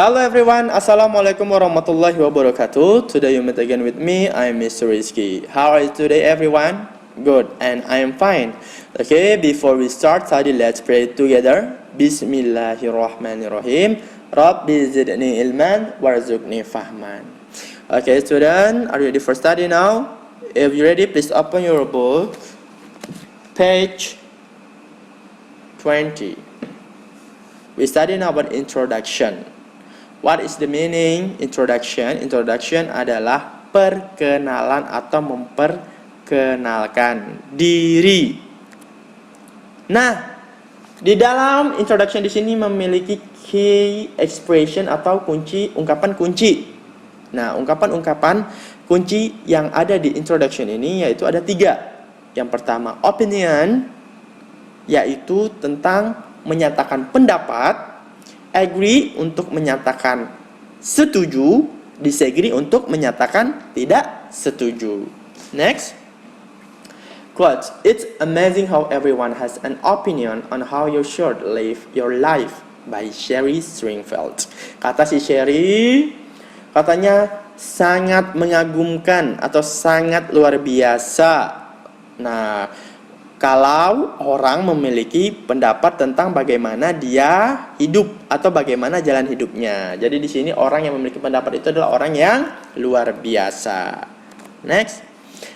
Hello everyone, Assalamualaikum warahmatullahi wabarakatuh. Today you meet again with me, I'm Mr. Rizky. How are you today everyone? Good, and I am fine. Okay, before we start study, let's pray together. Bismillahirrahmanirrahim. Rabbi zidni ilman warzuqni fahman. Okay student, are you ready for study now? If you're ready, please open your book. Page 20. We study now about introduction. What is the meaning introduction? Introduction adalah perkenalan atau memperkenalkan diri. Nah, di dalam introduction di sini memiliki key expression atau ungkapan kunci. Nah, ungkapan-ungkapan kunci yang ada di introduction ini yaitu ada 3. Yang pertama, opinion, yaitu tentang menyatakan pendapat. Agree untuk menyatakan setuju, disagree untuk menyatakan tidak setuju. Next, quote, "It's amazing how everyone has an opinion on how you should live your life" by Sherry Stringfield. Kata si Sherry, katanya sangat mengagumkan atau sangat luar biasa. Nah, kalau orang memiliki pendapat tentang bagaimana dia hidup atau bagaimana jalan hidupnya. Jadi di sini orang yang memiliki pendapat itu adalah orang yang luar biasa. Next.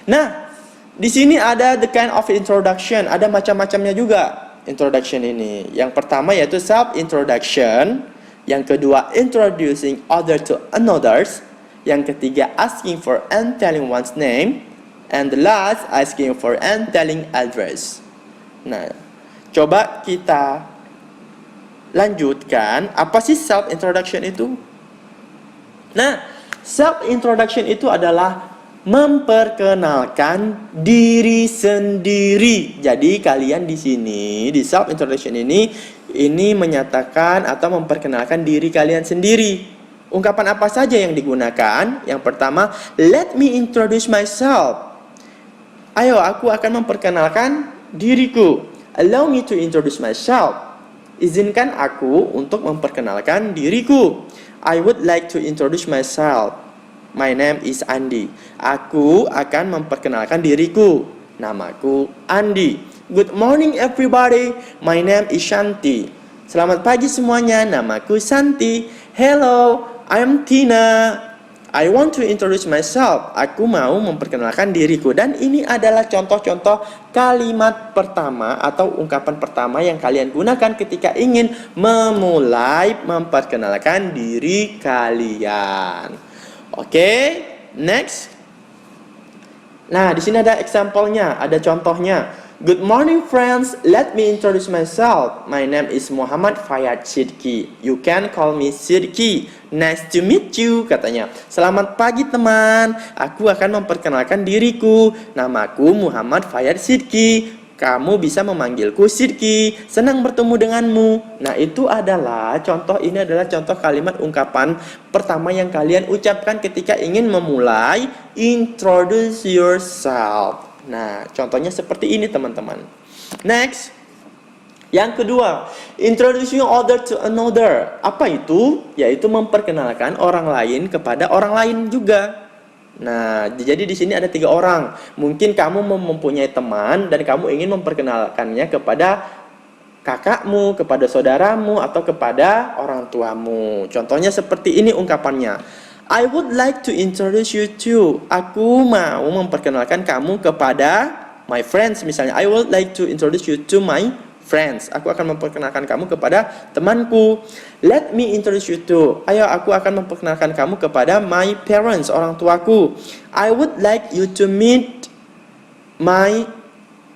Nah, di sini ada the kind of introduction, ada macam-macamnya juga introduction ini. Yang pertama yaitu self introduction, yang kedua introducing other to anothers, yang ketiga asking for and telling one's name, and the last, asking for and telling address. Nah, coba kita lanjutkan. Apa sih self-introduction itu? Nah, self-introduction itu adalah memperkenalkan diri sendiri. Jadi kalian di sini, di self-introduction ini menyatakan atau memperkenalkan diri kalian sendiri. Ungkapan apa saja yang digunakan? Yang pertama, let me introduce myself. Ayo, aku akan memperkenalkan diriku. Allow me to introduce myself. Izinkan aku untuk memperkenalkan diriku. I would like to introduce myself. My name is Andi. Aku akan memperkenalkan diriku. Namaku Andi. Good morning everybody. My name is Shanti. Selamat pagi semuanya. Namaku Santi. Hello, I'm Tina. I want to introduce myself. Aku mau memperkenalkan diriku. Dan ini adalah contoh-contoh kalimat pertama atau ungkapan pertama yang kalian gunakan ketika ingin memulai memperkenalkan diri kalian. Oke, next. Nah, di sini ada example-nya, ada contohnya. Good morning friends, let me introduce myself. My name is Muhammad Fayad Sidki. You can call me Sidki. Nice to meet you, katanya. Selamat pagi teman, aku akan memperkenalkan diriku. Namaku Muhammad Fayad Sidki. Kamu bisa memanggilku Sidki. Senang bertemu denganmu. Nah, itu adalah ini adalah contoh kalimat ungkapan pertama yang kalian ucapkan ketika ingin memulai introduce yourself. Nah, contohnya seperti ini teman-teman. Next. Yang kedua, introducing other to another. Apa itu? Yaitu memperkenalkan orang lain kepada orang lain juga. Nah, jadi di sini ada 3 orang. Mungkin kamu mempunyai teman dan kamu ingin memperkenalkannya kepada kakakmu, kepada saudaramu, atau kepada orang tuamu. Contohnya seperti ini ungkapannya. I would like to introduce you to. Aku mau memperkenalkan kamu kepada my friends. Misalnya, I would like to introduce you to my friends. Aku akan memperkenalkan kamu kepada temanku. Let me introduce you to. Ayo, aku akan memperkenalkan kamu kepada my parents, orang tuaku. I would like you to meet my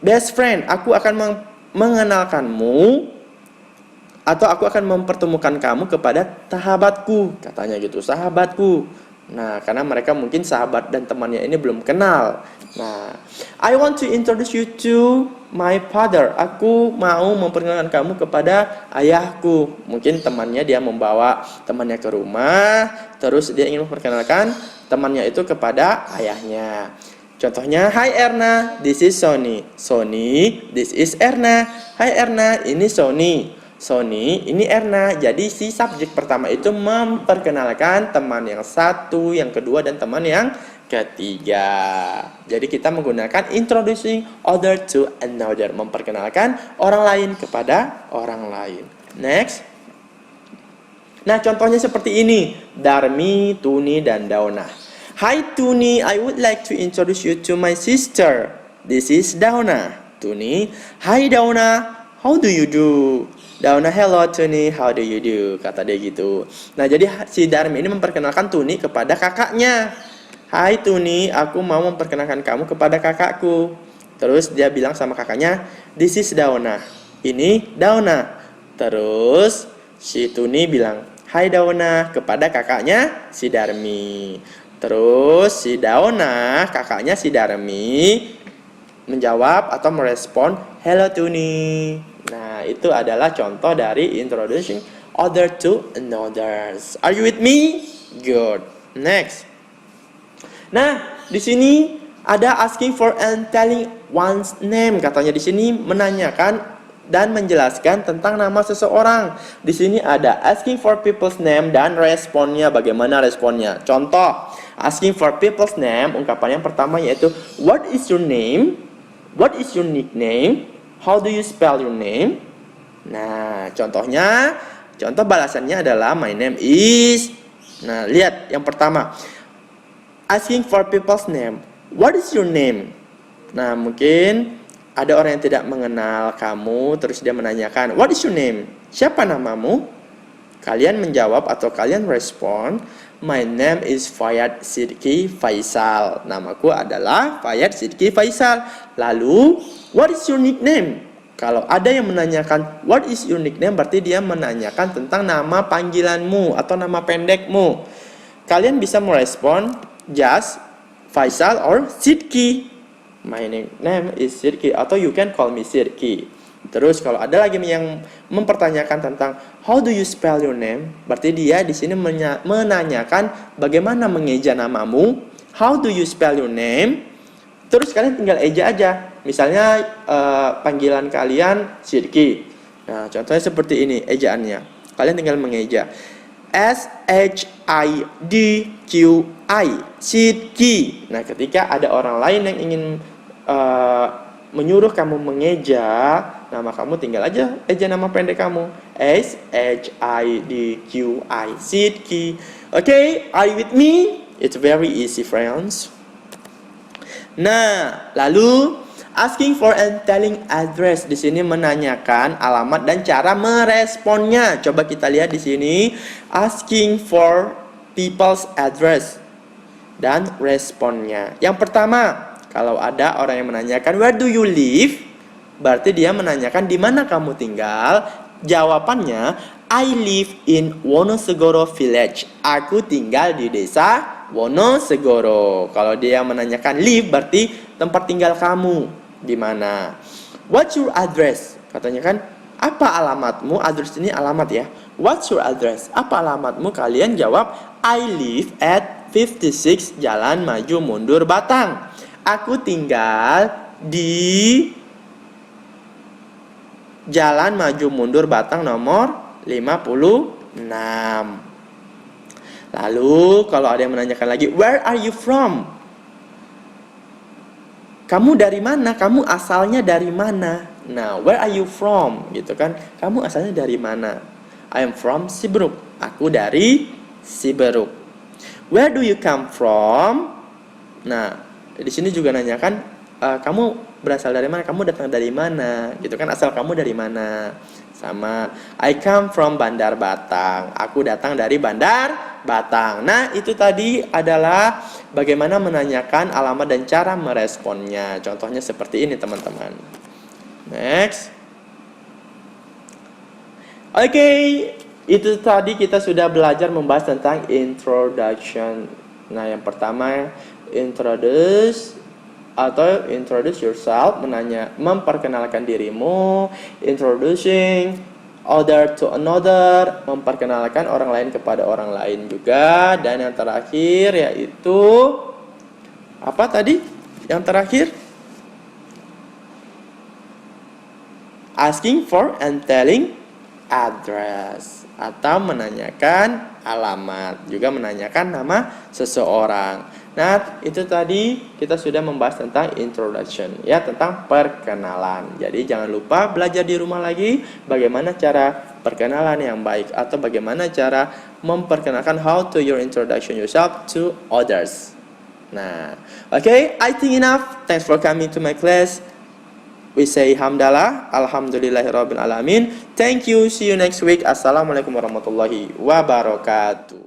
best friend. Aku akan mengenalkanmu atau aku akan mempertemukan kamu kepada sahabatku, katanya gitu, sahabatku. Nah, karena mereka mungkin sahabat dan temannya ini belum kenal. Nah, I want to introduce you to my father. Aku mau memperkenalkan kamu kepada ayahku. Mungkin temannya dia membawa temannya ke rumah, terus dia ingin memperkenalkan temannya itu kepada ayahnya. Contohnya, hi Erna, this is Sony. Sony, this is Erna. Hi Erna, ini Sony. Sony, ini Erna. Jadi si subjek pertama itu memperkenalkan teman yang satu, yang kedua, dan teman yang ketiga. Jadi kita menggunakan introducing other to another, memperkenalkan orang lain kepada orang lain. Next. Nah, contohnya seperti ini. Darmi, Tuni, dan Dauna. Hi Tuni, I would like to introduce you to my sister. This is Dauna. Tuni, hi Dauna, how do you do? Dauna, hello Tuni, how do you do? Kata dia gitu. Nah, jadi si Darmi ini memperkenalkan Tuni kepada kakaknya. Hai Tuni, aku mau memperkenalkan kamu kepada kakakku. Terus dia bilang sama kakaknya, this is Dauna. Ini Dauna. Terus si Tuni bilang, hai Dauna, kepada kakaknya si Darmi. Terus si Dauna, kakaknya si Darmi, menjawab atau merespon, hello Tuni. Nah, itu adalah contoh dari introducing other to anothers. Are you with me? Good. Next. Nah, di sini ada asking for and telling one's name. Katanya di sini menanyakan dan menjelaskan tentang nama seseorang. Di sini ada asking for people's name dan responnya. Bagaimana responnya? Contoh, asking for people's name, ungkapan yang pertama yaitu what is your name? What is your nickname? How do you spell your name? Nah, contoh balasannya adalah my name is. Nah, lihat yang pertama. Asking for people's name. What is your name? Nah, mungkin ada orang yang tidak mengenal kamu, terus dia menanyakan, what is your name? Siapa namamu? Kalian menjawab atau kalian respon, my name is Fayad Sidki Faisal. Namaku adalah Fayad Sidki Faisal. Lalu, what is your nickname? Kalau ada yang menanyakan what is your nickname, berarti dia menanyakan tentang nama panggilanmu atau nama pendekmu. Kalian bisa merespon just Faisal or Sidki. My name is Sidki, atau you can call me Sidki. Terus kalau ada lagi yang mempertanyakan tentang how do you spell your name, berarti dia di sini menanyakan bagaimana mengeja namamu. How do you spell your name? Terus kalian tinggal eja aja. Misalnya panggilan kalian Sidki. Nah, contohnya seperti ini ejaannya. Kalian tinggal mengeja. S-H-I-D-Q-I, Sidki. Nah, ketika ada orang lain yang ingin menyuruh kamu mengeja nama kamu, tinggal aja eja nama pendek kamu, S-H-I-D-Q-I, Sidki. Okay, are you with me? It's very easy, friends. Nah, lalu asking for and telling address, di sini menanyakan alamat dan cara meresponnya. Coba kita lihat di sini, asking for people's address dan responnya. Yang pertama, kalau ada orang yang menanyakan where do you live, berarti dia menanyakan di mana kamu tinggal. Jawabannya, I live in Wonosegoro Village. Aku tinggal di desa Wonosegoro. Kalau dia menanyakan live, berarti tempat tinggal kamu di mana. What's your address? Katanya kan, apa alamatmu? Address ini alamat ya. What's your address? Apa alamatmu? Kalian jawab, I live at 56 Jalan Maju Mundur Batang. Aku tinggal di Jalan Maju Mundur Batang nomor 56. Lalu kalau ada yang menanyakan lagi, where are you from? Kamu dari mana? Kamu asalnya dari mana? Nah, where are you from? Gitu kan? Kamu asalnya dari mana? I am from Siberut. Aku dari Siberut. Where do you come from? Nah, di sini juga nanyakan, kamu berasal dari mana? Kamu datang dari mana? Gitu kan? Asal kamu dari mana? Sama, I come from Bandar Batang. Aku datang dari Bandar Batang. Nah, itu tadi adalah bagaimana menanyakan alamat dan cara meresponnya. Contohnya seperti ini, teman-teman. Next. Oke, itu tadi kita sudah belajar membahas tentang introduction. Nah, yang pertama introduce yourself, memperkenalkan dirimu. Introducing other to another, memperkenalkan orang lain kepada orang lain juga. Dan yang terakhir yaitu apa tadi? Yang terakhir asking for and telling address, atau menanyakan alamat, juga menanyakan nama seseorang. Nah, itu tadi kita sudah membahas tentang introduction, ya, tentang perkenalan. Jadi jangan lupa belajar di rumah lagi bagaimana cara perkenalan yang baik, atau bagaimana cara memperkenalkan, how to your introduction yourself to others. Nah, okay, I think enough. Thanks for coming to my class. We say hamdalah, alhamdulillahirabbil alamin. Thank you. See you next week. Assalamualaikum warahmatullahi wabarakatuh.